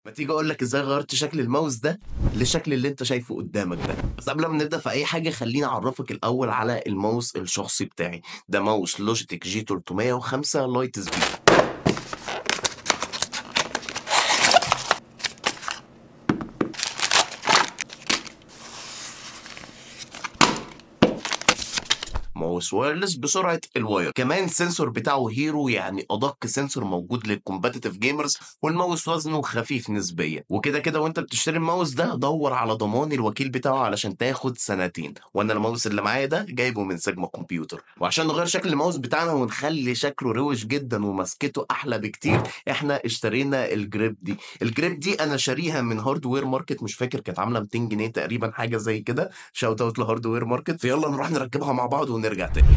ما تيجي اقول لك ازاي غيرت شكل الماوس ده للشكل اللي انت شايفه قدامك ده. بس قبل ما نبدا في اي حاجه خليني اعرفك الاول على الماوس الشخصي بتاعي. ده ماوس لوجيتك جي 305 لايت سبيد. ماوس وايرلس بسرعه الواير، كمان سنسور بتاعه هيرو، يعني ادق سنسور موجود للكومباتيتيف جيمرز، والماوس وزنه خفيف نسبيا. وكده كده وانت بتشتري الماوس ده دور على ضمان الوكيل بتاعه علشان تاخد سنتين. وانا الماوس اللي معايا ده جايبه من سيجما كمبيوتر. وعشان نغير شكل الماوس بتاعنا ونخلي شكله روش جدا ومسكته احلى بكتير، احنا اشترينا الجريب دي انا شاريها من هاردوير ماركت، مش فاكر كانت عامله 200 جنيه تقريبا، حاجه زي كده. شاوت اوت لهاردوير ماركت. فيلا نروح نركبها مع بعض ونرجع تاني.